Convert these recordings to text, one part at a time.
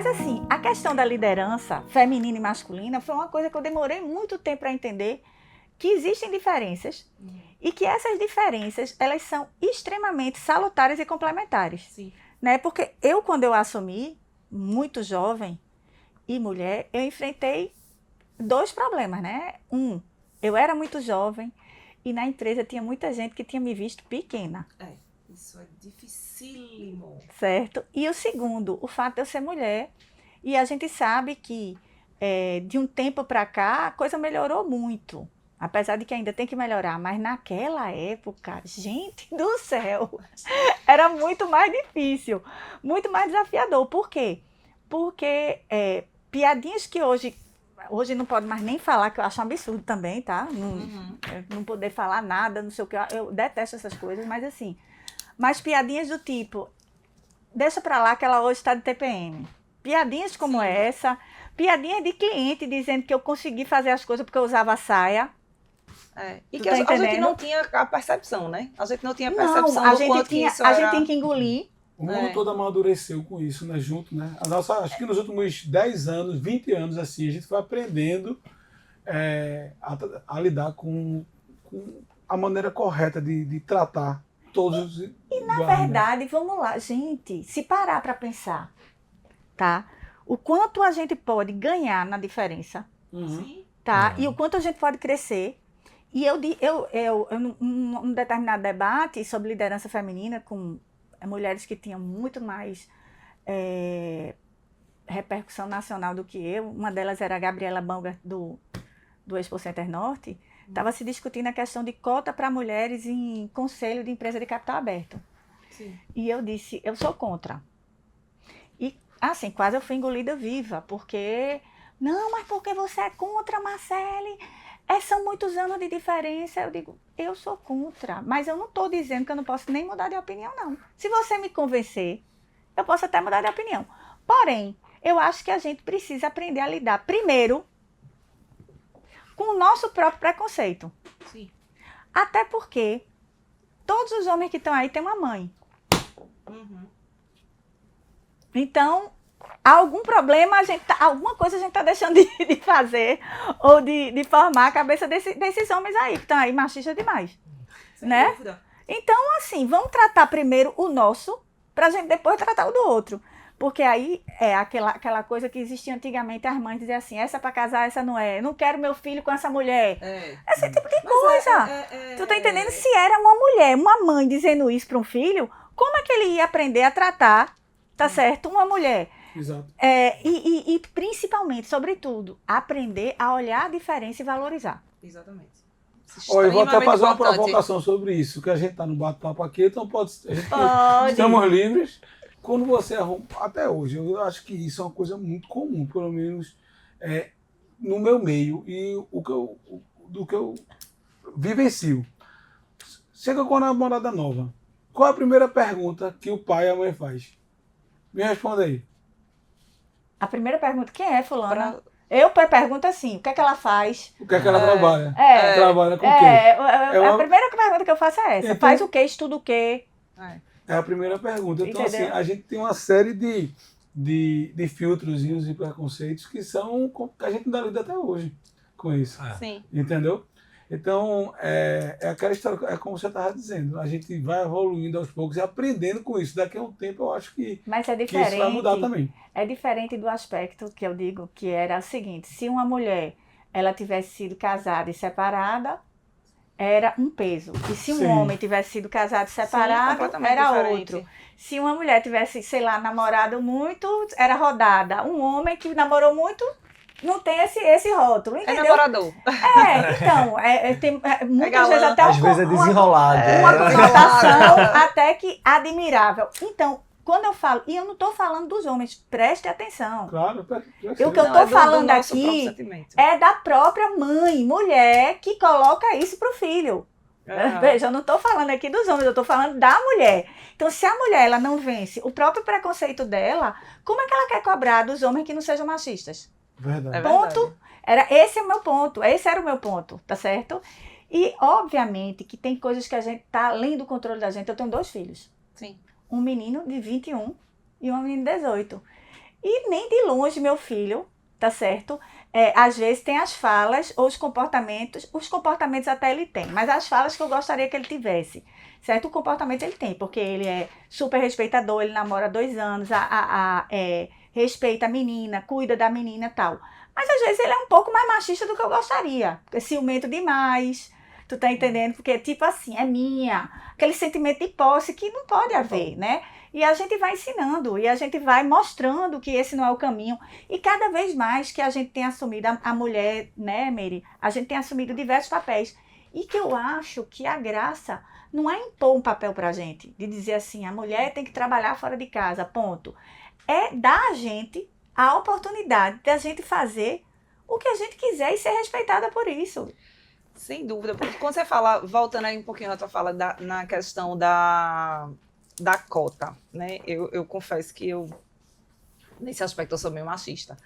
Mas assim, a questão da liderança feminina e masculina foi uma coisa que eu demorei muito tempo para entender que existem diferenças e que essas diferenças, elas são extremamente salutares e complementares. Sim. Né? Porque quando eu assumi, muito jovem e mulher, eu enfrentei 2 problemas, né? Eu era muito jovem e na empresa tinha muita gente que tinha me visto pequena. Isso é dificílimo. Certo? E o segundo, o fato de eu ser mulher. E a gente sabe que de um tempo para cá a coisa melhorou muito. Apesar de que ainda tem que melhorar. Mas naquela época, gente do céu, era muito mais difícil. Muito mais desafiador. Por quê? Porque piadinhas que hoje não pode mais nem falar, que eu acho um absurdo também, tá? Não poder falar nada, não sei o que. Eu detesto essas coisas, mas assim... Mas piadinhas do tipo, deixa pra lá que ela hoje está de TPM. Piadinhas como essa, piadinhas de cliente dizendo que eu consegui fazer as coisas porque eu usava saia. E que a gente não tinha a percepção, né? A gente não tinha a percepção do quanto que isso era... A gente tem que engolir. O mundo todo amadureceu com isso, né? Junto, né? Acho que nos últimos 10 anos, 20 anos, assim, a gente foi aprendendo a lidar com a maneira correta de tratar todos os... E na verdade, vamos lá, gente, se parar para pensar, tá? O quanto a gente pode ganhar na diferença, tá? E o quanto a gente pode crescer. E eu num determinado debate sobre liderança feminina com mulheres que tinham muito mais repercussão nacional do que eu, uma delas era a Gabriela Banga, do Expo Center Norte, estava se discutindo a questão de cota para mulheres em conselho de empresa de capital aberto. Sim. E eu disse, eu sou contra. E, assim, quase eu fui engolida viva, porque... Não, mas por que você é contra, Marcele? São muitos anos de diferença. Eu digo, eu sou contra, mas eu não estou dizendo que eu não posso nem mudar de opinião, não. Se você me convencer, eu posso até mudar de opinião. Porém, eu acho que a gente precisa aprender a lidar, primeiro, com o nosso próprio preconceito. Sim. Até porque todos os homens que estão aí têm uma mãe. Então, algum problema, alguma coisa a gente está deixando de fazer ou de formar a cabeça desses homens aí, que estão aí machistas demais. Sem né? dúvida. Então, assim, vamos tratar primeiro o nosso, pra gente depois tratar o do outro. Porque aí é aquela coisa que existia antigamente, as mães diziam assim, essa é pra casar, essa não é. Eu não quero meu filho com essa mulher. Esse tipo de coisa. Tu tá entendendo? Se era uma mulher, uma mãe dizendo isso para um filho, como é que ele ia aprender a tratar, tá certo, uma mulher? Exato. E principalmente, sobretudo, aprender a olhar a diferença e valorizar. Exatamente. Olha, eu vou até fazer uma provocação sobre isso, que a gente tá no bate-papo aqui, então pode. Estamos livres. Quando você arruma, até hoje, eu acho que isso é uma coisa muito comum, pelo menos no meu meio e do que eu vivencio. Chega com a namorada nova. Qual é a primeira pergunta que o pai e a mãe faz? Me responda aí. A primeira pergunta, quem é fulana? Eu pergunto assim, o que é que ela faz? O que é que ela trabalha? Trabalha com o quê? A primeira pergunta que eu faço é essa. Então, faz o quê? Estuda o quê? É a primeira pergunta. Então, Entendeu? assim, a gente tem uma série de filtrozinhos e preconceitos que a gente ainda lida até hoje com isso. Sim. Entendeu? Então, é aquela história, é como você estava dizendo, a gente vai evoluindo aos poucos e aprendendo com isso. Daqui a um tempo eu acho que, Mas é que diferente. isso vai mudar também. É diferente do aspecto que eu digo, que era o seguinte, se uma mulher ela tivesse sido casada e separada, era um peso. E se um homem tivesse sido casado e separado, era diferente. Outro. Se uma mulher tivesse, sei lá, namorado muito, era rodada. Um homem que namorou muito, não tem esse rótulo, entendeu? É namorador. Então, tem muitas vezes até às vezes é desenrolado. Uma conotação até que admirável. Então, quando eu falo, e eu não estou falando dos homens, preste atenção. Claro, O que eu estou falando aqui é da própria mãe, mulher, que coloca isso pro filho. Veja, eu não estou falando aqui dos homens, eu estou falando da mulher. Então, se a mulher ela não vence o próprio preconceito dela, como é que ela quer cobrar dos homens que não sejam machistas? Verdade. Ponto. Esse é o meu ponto, esse era o meu ponto, tá certo? E, obviamente, que tem coisas que a gente tá além do controle da gente. Eu tenho 2 filhos. Sim. Um menino de 21 e uma menina de 18. E nem de longe, meu filho, tá certo? Às vezes tem as falas ou os comportamentos até ele tem, mas as falas que eu gostaria que ele tivesse, certo? O comportamento ele tem, porque ele é super respeitador, ele namora há 2 anos, respeita a menina, cuida da menina e tal. Mas às vezes ele é um pouco mais machista do que eu gostaria, é ciumento demais, tu tá entendendo? Porque tipo assim, é minha, aquele sentimento de posse que não pode haver, né? E a gente vai ensinando, e a gente vai mostrando que esse não é o caminho. E cada vez mais que a gente tem assumido, a mulher, né, Mary? A gente tem assumido diversos papéis. E que eu acho que a graça não é impor um papel pra gente, de dizer assim, a mulher tem que trabalhar fora de casa, ponto. É dar a gente a oportunidade de a gente fazer o que a gente quiser e ser respeitada por isso. Sem dúvida. Porque quando você fala, voltando aí um pouquinho na tua fala, na questão da cota, né? Eu confesso que nesse aspecto eu sou meio machista.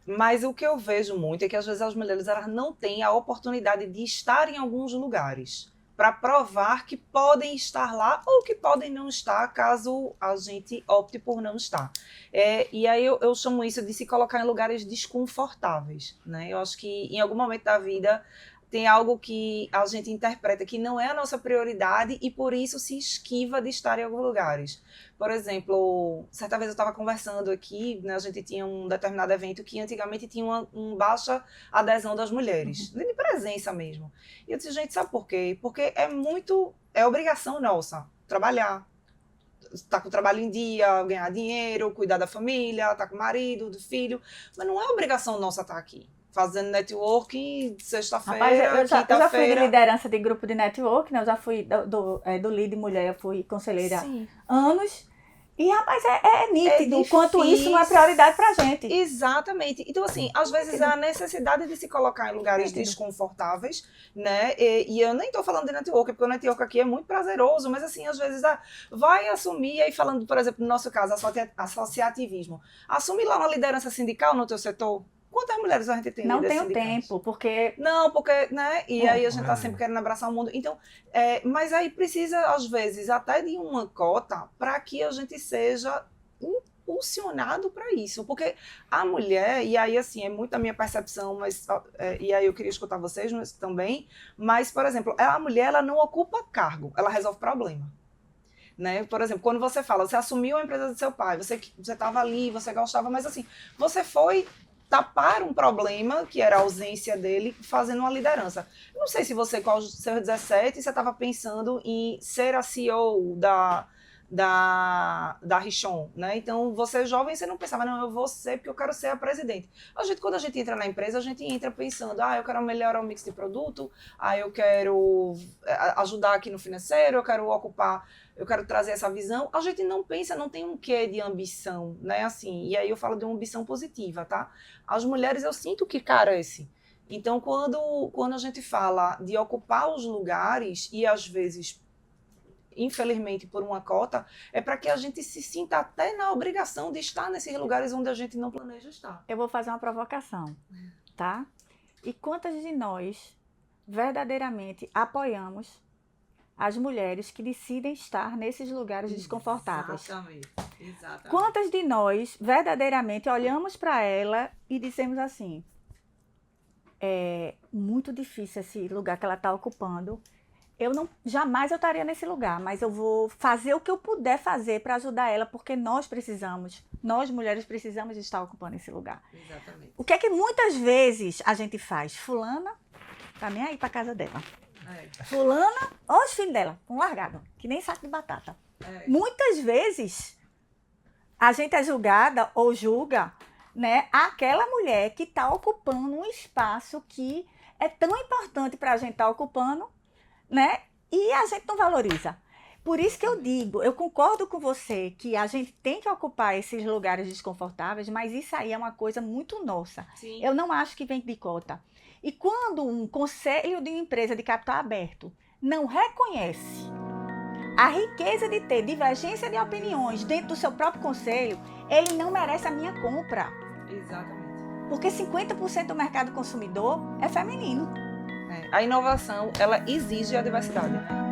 Mas o que eu vejo muito é que às vezes as mulheres elas não têm a oportunidade de estar em alguns lugares para provar que podem estar lá ou que podem não estar caso a gente opte por não estar. E aí eu chamo isso de se colocar em lugares desconfortáveis, né? Eu acho que em algum momento da vida tem algo que a gente interpreta que não é a nossa prioridade e por isso se esquiva de estar em alguns lugares. Por exemplo, certa vez eu estava conversando aqui, né, a gente tinha um determinado evento que antigamente tinha uma baixa adesão das mulheres, de presença mesmo. E eu disse, gente, sabe por quê? Porque é obrigação nossa trabalhar. Tá com o trabalho em dia, ganhar dinheiro, cuidar da família, tá com o marido, do filho, mas não é obrigação nossa estar aqui. Fazendo networking sexta-feira, quinta-feira. Eu já fui de liderança de grupo de network, né? Eu já fui do Lead Mulher, eu fui conselheira há anos. E, rapaz, é nítido o quanto isso não é prioridade pra gente. Exatamente. Então, assim, às vezes a necessidade de se colocar em lugares desconfortáveis, né? E eu nem tô falando de network, porque o network aqui é muito prazeroso, mas, assim, às vezes vai assumir, aí falando, por exemplo, no nosso caso, associativismo. Assume lá uma liderança sindical no teu setor. Quantas mulheres a gente tem? Não tenho tempo, porque... Não, porque, né? E aí a gente tá sempre querendo abraçar o mundo. Então, mas aí precisa, às vezes, até de uma cota para que a gente seja impulsionado para isso. Porque a mulher, e aí, assim, é muito a minha percepção, mas e aí eu queria escutar vocês também, mas, por exemplo, a mulher, ela não ocupa cargo, ela resolve problema. Né? Por exemplo, quando você fala, você assumiu a empresa do seu pai, você estava ali, você gostava, mas assim, você foi tapar um problema, que era a ausência dele, fazendo uma liderança. Não sei se você, com os seus 17, você estava pensando em ser a CEO da Richon, né? Então, você jovem, você não pensava, não, eu vou ser porque eu quero ser a presidente. Quando a gente entra na empresa, a gente entra pensando, eu quero melhorar o mix de produto, eu quero ajudar aqui no financeiro, eu quero trazer essa visão. A gente não pensa, não tem um quê de ambição, né? Assim, e aí eu falo de uma ambição positiva, tá? As mulheres, eu sinto que carecem. Então, quando a gente fala de ocupar os lugares, e às vezes, infelizmente, por uma cota, é para que a gente se sinta até na obrigação de estar nesses lugares onde a gente não planeja estar. Eu vou fazer uma provocação, tá? E quantas de nós verdadeiramente apoiamos as mulheres que decidem estar nesses lugares desconfortáveis? Exatamente. Quantas de nós verdadeiramente olhamos para ela e dizemos assim, é muito difícil esse lugar que ela está ocupando, jamais eu estaria nesse lugar, mas eu vou fazer o que eu puder fazer para ajudar ela, porque nós mulheres precisamos estar ocupando esse lugar. Exatamente. O que é que muitas vezes a gente faz? Fulana tá nem aí para casa dela. Fulana, olha os filhos dela, com largado, que nem saco de batata. Muitas vezes a gente é julgada ou julga, né, aquela mulher que está ocupando um espaço que é tão importante para a gente estar ocupando, né, e a gente não valoriza. Por isso que eu digo, eu concordo com você que a gente tem que ocupar esses lugares desconfortáveis, mas isso aí é uma coisa muito nossa. Sim. Eu não acho que vem de cota. E quando um conselho de uma empresa de capital aberto não reconhece a riqueza de ter divergência de opiniões dentro do seu próprio conselho, ele não merece a minha compra. Exatamente. Porque 50% do mercado consumidor é feminino. A inovação, ela exige a diversidade, né?